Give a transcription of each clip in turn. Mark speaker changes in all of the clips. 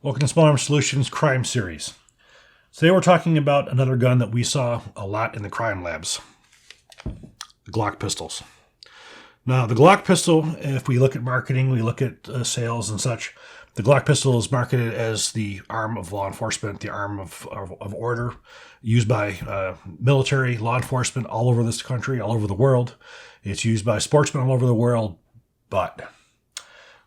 Speaker 1: Welcome to Small Arms Solutions Crime Series. Today we're talking about another gun that we saw a lot in the crime labs, the Glock pistols. Now, the Glock pistol, if we look at marketing, we look at sales and such, the Glock pistol is marketed as the arm of law enforcement, the arm of order, used by military, law enforcement all over this country, all over the world. It's used by sportsmen all over the world, but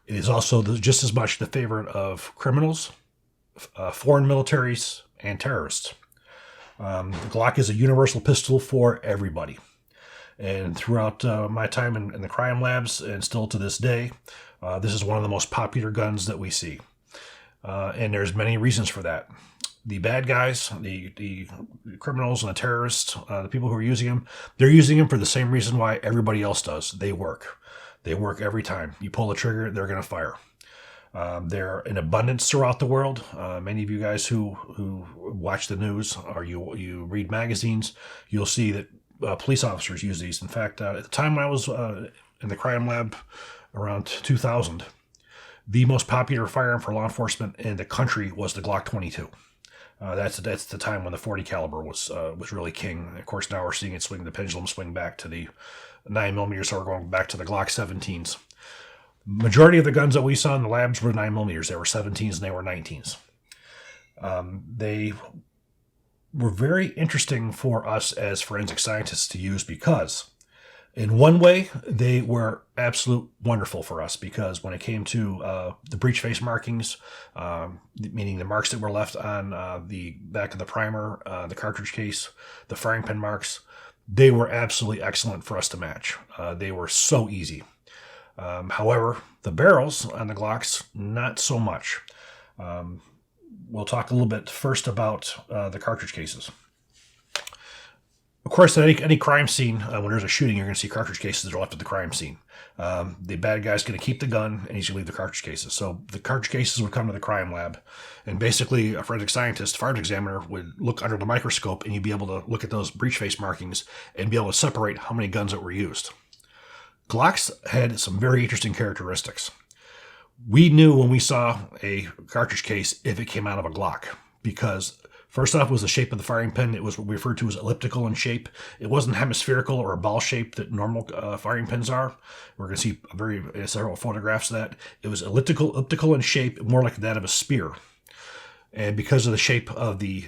Speaker 1: it is also just as much the favorite of criminals, foreign militaries, and terrorists. The Glock is a universal pistol for everybody. And throughout my time in the crime labs, and still to this day, this is one of the most popular guns that we see. And there's many reasons for that. The bad guys, the criminals and the terrorists, the people who are using them, they're using them for the same reason why everybody else does. They work. They work every time. You pull the trigger, they're going to fire. They're in abundance throughout the world. Many of you guys who watch the news or you read magazines, you'll see that police officers use these. In fact, at the time I was in the crime lab around 2000, the most popular firearm for law enforcement in the country was the Glock 22. That's the time when the 40 caliber was really king. Of course, now we're seeing it swing the pendulum swing back to the 9mm, so we're going back to the Glock 17s. Majority of the guns that we saw in the labs were 9mm. They were 17s and they were 19s. They were very interesting for us as forensic scientists to use because, in one way, they were absolute wonderful for us because when it came to the breech face markings, meaning the marks that were left on the back of the primer, the cartridge case, the firing pin marks, they were absolutely excellent for us to match. They were so easy. However, the barrels on the Glocks, not so much. We'll talk a little bit first about the cartridge cases. Of course, at any crime scene, when there's a shooting, you're going to see cartridge cases that are left at the crime scene. The bad guy's going to keep the gun, and he's going to leave the cartridge cases. So the cartridge cases would come to the crime lab, and basically a forensic scientist, firearms examiner, would look under the microscope, and you'd be able to look at those breech face markings and be able to separate how many guns that were used. Glocks had some very interesting characteristics. We knew when we saw a cartridge case if it came out of a Glock because first off was the shape of the firing pin. It was what we referred to as elliptical in shape. It wasn't hemispherical or a ball shape that normal firing pins are. We're going to see several photographs of that. It was elliptical in shape, more like that of a spear. And because of the shape of the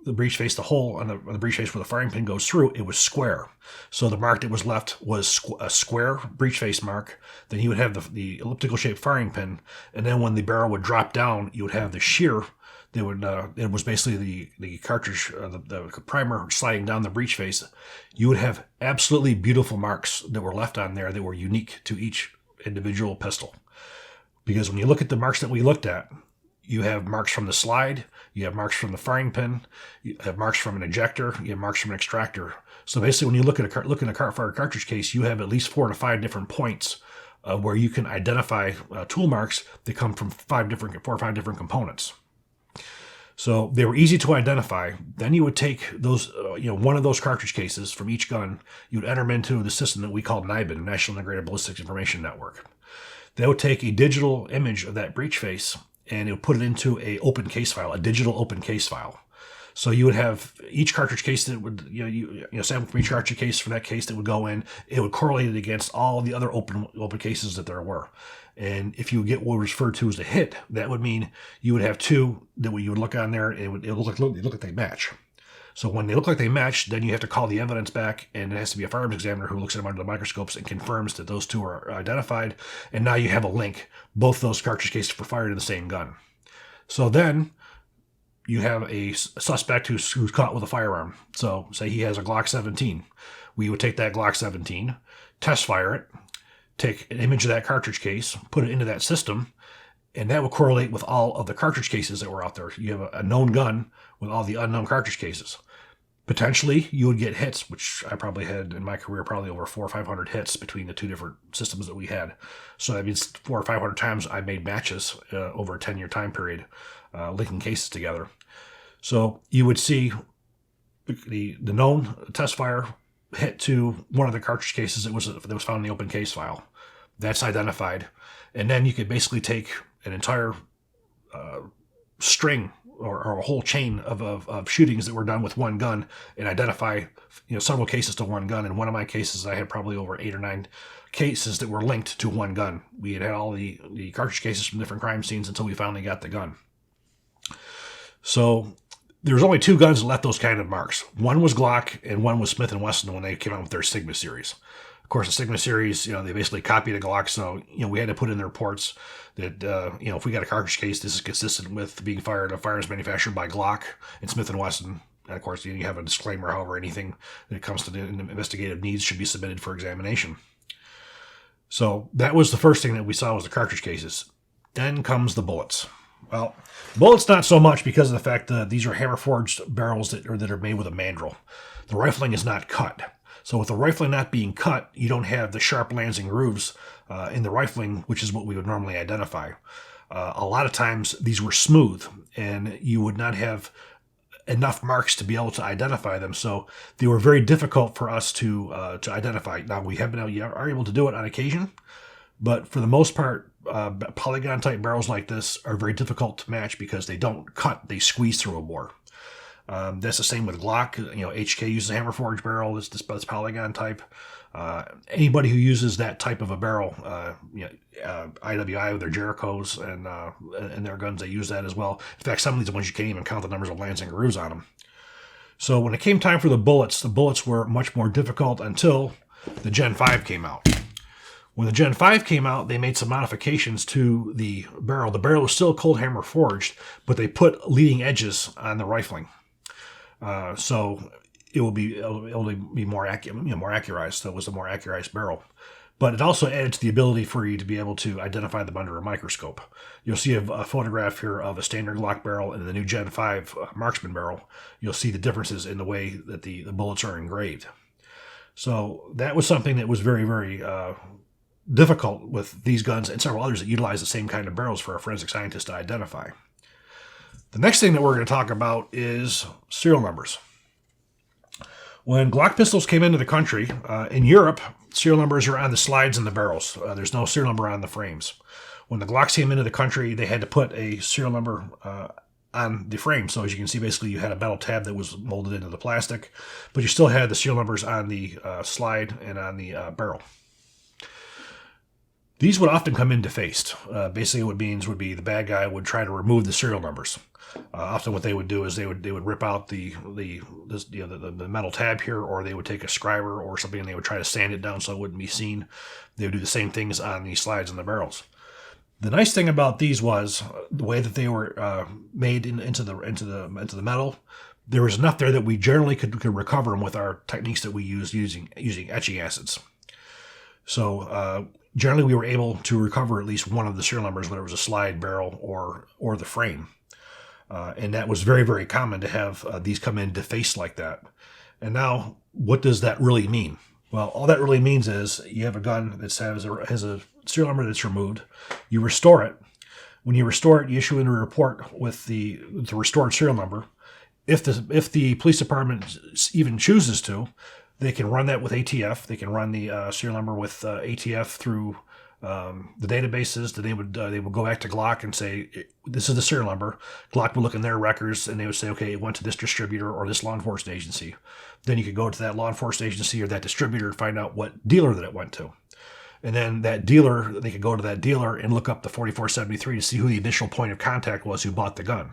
Speaker 1: breech face, the hole on the breech face where the firing pin goes through, it was square. So the mark that was left was a square breech face mark. Then you would have the elliptical shaped firing pin. And then when the barrel would drop down, you would have the shear. It was basically the cartridge, the primer sliding down the breech face. You would have absolutely beautiful marks that were left on there that were unique to each individual pistol. Because when you look at the marks that we looked at, you have marks from the slide, you have marks from the firing pin, you have marks from an ejector, you have marks from an extractor. So basically, when you look at a cartridge case, you have at least 4 to 5 different points where you can identify tool marks that come from 4 or 5 different components. So they were easy to identify. Then you would take those, one of those cartridge cases from each gun. You would enter them into the system that we called NIBIN, National Integrated Ballistics Information Network. They would take a digital image of that breech face and it would put it into a open case file, a digital open case file. So you would have each cartridge case that would, sample from each cartridge case for that case that would go in. It would correlate it against all the other open cases that there were. And if you get what was referred to as a hit, that would mean you would have 2 that you would look on there, and it would look like they match. So when they look like they match, then you have to call the evidence back, and it has to be a firearms examiner who looks at them under the microscopes and confirms that those 2 are identified. And now you have a link. Both those cartridge cases were fired in the same gun. So then you have a suspect who's caught with a firearm. So say he has a Glock 17. We would take that Glock 17, test fire it, take an image of that cartridge case, put it into that system, and that will correlate with all of the cartridge cases that were out there. You have a known gun with all the unknown cartridge cases. Potentially, you would get hits, which I probably had in my career, probably over 400 or 500 hits between the 2 different systems that we had. So that means 400 or 500 times I made matches over a 10-year time period, linking cases together. So you would see the known test fire hit to one of the cartridge cases that was found in the open case file. That's identified. And then you could basically take an entire string or a whole chain of shootings that were done with one gun and identify several cases to one gun. In one of my cases, I had probably over 8 or 9 cases that were linked to one gun. We had all the cartridge cases from different crime scenes until we finally got the gun. So there's only 2 guns that left those kind of marks. One was Glock and one was Smith & Wesson when they came out with their Sigma series. Of course, the Sigma series, they basically copied a Glock, so we had to put in the reports that if we got a cartridge case, this is consistent with being fired at firearms manufactured by Glock and Smith & Wesson. And of course, you have a disclaimer, however, anything that comes to the investigative needs should be submitted for examination. So that was the first thing that we saw was the cartridge cases. Then comes the bullets. Well, bullets not so much because of the fact that these are hammer-forged barrels that are made with a mandrel. The rifling is not cut. So with the rifling not being cut, you don't have the sharp lands and grooves in the rifling, which is what we would normally identify. A lot of times these were smooth, and you would not have enough marks to be able to identify them. So they were very difficult for us to identify. Now we are able to do it on occasion, but for the most part, polygon type barrels like this are very difficult to match because they don't cut; they squeeze through a bore. That's the same with Glock. HK uses a hammer forged barrel. This polygon type. Anybody who uses that type of a barrel, IWI with their Jerichos and their guns, they use that as well. In fact, some of these ones you can't even count the numbers of lands and grooves on them. So when it came time for the bullets were much more difficult until the Gen 5 came out. When the Gen 5 came out, they made some modifications to the barrel. The barrel was still cold hammer forged, but they put leading edges on the rifling. So it will be able to be more accurate, more accurized. So it was a more accurized barrel. But it also added to the ability for you to be able to identify them under a microscope. You'll see a photograph here of a standard Glock barrel and the new Gen 5 Marksman barrel. You'll see the differences in the way that the bullets are engraved. So that was something that was very, very difficult with these guns and several others that utilize the same kind of barrels for a forensic scientist to identify. The next thing that we're going to talk about is serial numbers. When Glock pistols came into the country, in Europe, serial numbers are on the slides and the barrels. There's no serial number on the frames. When the Glocks came into the country, they had to put a serial number on the frame. So as you can see, basically you had a metal tab that was molded into the plastic, but you still had the serial numbers on the slide and on the barrel. These would often come in defaced. Basically what it means would be the bad guy would try to remove the serial numbers. Often what they would do is they would rip out the metal tab here, or they would take a scriber or something and they would try to sand it down so it wouldn't be seen. They would do the same things on the slides and the barrels. The nice thing about these was the way that they were made into the metal. There was enough there that we generally could recover them with our techniques that we used using etching acids. So generally we were able to recover at least one of the serial numbers, whether it was a slide, barrel, or the frame. And that was very, very common to have these come in defaced like that. And now, what does that really mean? Well, all that really means is you have a gun that has a serial number that's removed. You restore it. When you restore it, you issue in a report with the restored serial number. If the police department even chooses to, they can run that with ATF. They can run the serial number with ATF through the databases. That they would go back to Glock and say, this is the serial number. Glock would look in their records and they would say, okay, it went to this distributor or this law enforcement agency. Then you could go to that law enforcement agency or that distributor and find out what dealer that it went to. And then that dealer, they could go to that dealer and look up the 4473 to see who the initial point of contact was who bought the gun.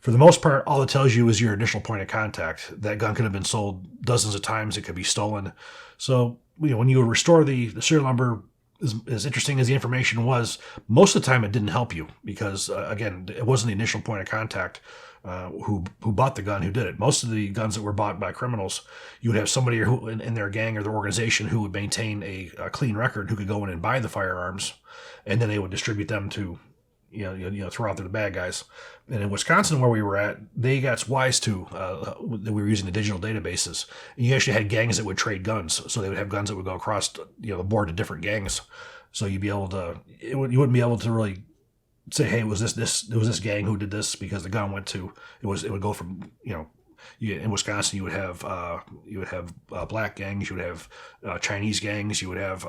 Speaker 1: For the most part, all it tells you is your initial point of contact. That gun could have been sold dozens of times. It could be stolen. So when you restore the serial number, as interesting as the information was, most of the time it didn't help you because, again, it wasn't the initial point of contact who bought the gun who did it. Most of the guns that were bought by criminals, you would have somebody who in their gang or their organization who would maintain a clean record who could go in and buy the firearms, and then they would distribute them to throw out to the bad guys. And in Wisconsin, where we were at, they got wise to that we were using the digital databases. And you actually had gangs that would trade guns, so they would have guns that would go across the board to different gangs. So you'd be able to, you wouldn't be able to really say, hey, it was this gang who did this because the gun went to it would go from in Wisconsin you would have black gangs, you would have Chinese gangs, you would have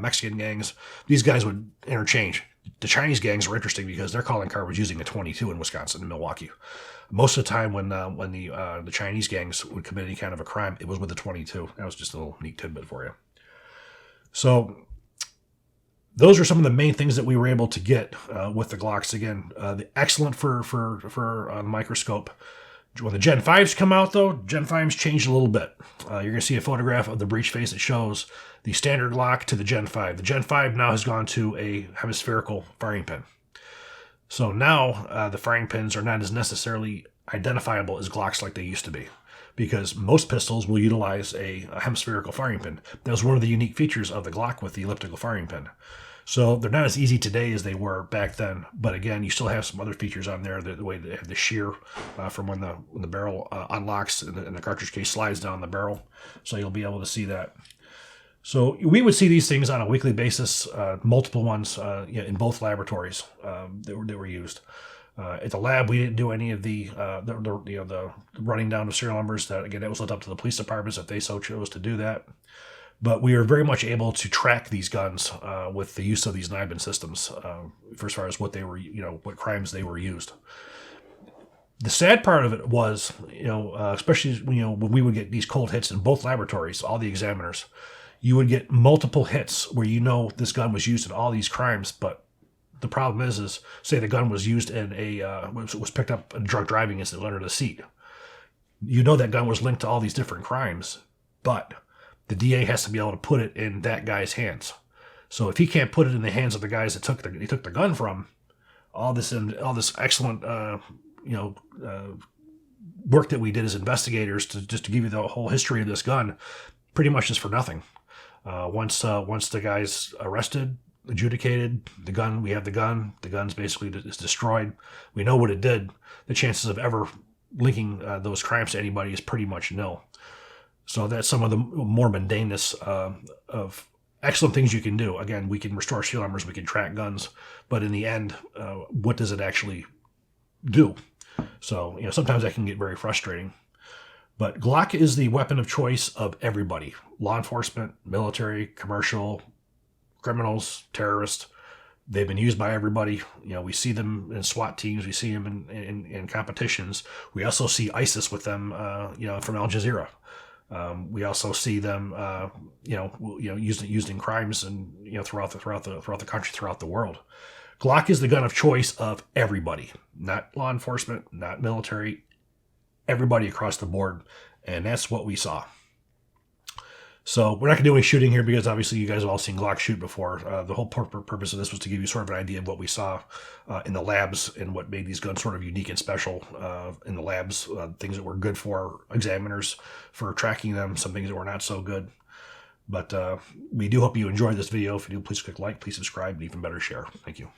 Speaker 1: Mexican gangs. These guys would interchange. the Chinese gangs were interesting because they're calling cartridge using a 22 in Wisconsin and Milwaukee. Most of the time when the Chinese gangs would commit any kind of a crime, it was with a 22. That was just a little neat tidbit for you. So those are some of the main things that we were able to get with the Glocks. Again, excellent for microscope. When the Gen 5s come out, though, Gen 5s changed a little bit. You're going to see a photograph of the breech face that shows the standard Glock to the Gen 5. The Gen 5 now has gone to a hemispherical firing pin. So now the firing pins are not as necessarily identifiable as Glocks like they used to be, because most pistols will utilize a hemispherical firing pin. That was one of the unique features of the Glock with the elliptical firing pin. So they're not as easy today as they were back then. But again, you still have some other features on there. The way they have the shear from when the barrel unlocks and the cartridge case slides down the barrel. So you'll be able to see that. So we would see these things on a weekly basis, multiple ones in both laboratories that were used. At the lab, we didn't do any of the running down of serial numbers. That was left up to the police departments if they so chose to do that. But we are very much able to track these guns with the use of these NIBIN systems, for as far as what they were, what crimes they were used. The sad part of it was, especially when we would get these cold hits in both laboratories, all the examiners, you would get multiple hits where this gun was used in all these crimes. But the problem is say the gun was used in was picked up in drunk driving incident under the seat. That gun was linked to all these different crimes, but the DA has to be able to put it in that guy's hands. So if he can't put it in the hands of the guys that he took the gun from, all this excellent work that we did as investigators to give you the whole history of this gun, pretty much is for nothing. Once the guy's arrested, adjudicated, we have the gun. The gun's basically is destroyed. We know what it did. The chances of ever linking those crimes to anybody is pretty much nil. So that's some of the more mundaneness of excellent things you can do. Again, we can restore serial numbers, we can track guns, but in the end, what does it actually do? So, sometimes that can get very frustrating. But Glock is the weapon of choice of everybody. Law enforcement, military, commercial, criminals, terrorists. They've been used by everybody. We see them in SWAT teams. We see them in competitions. We also see ISIS with them, from Al Jazeera. We also see them, used in crimes and throughout the country, throughout the world. Glock is the gun of choice of everybody, not law enforcement, not military, everybody across the board, and that's what we saw. So we're not going to do any shooting here because obviously you guys have all seen Glock shoot before. The whole purpose of this was to give you sort of an idea of what we saw in the labs and what made these guns sort of unique and special in the labs, things that were good for examiners for tracking them, some things that were not so good. But we do hope you enjoyed this video. If you do, please click like, please subscribe, and even better, share. Thank you.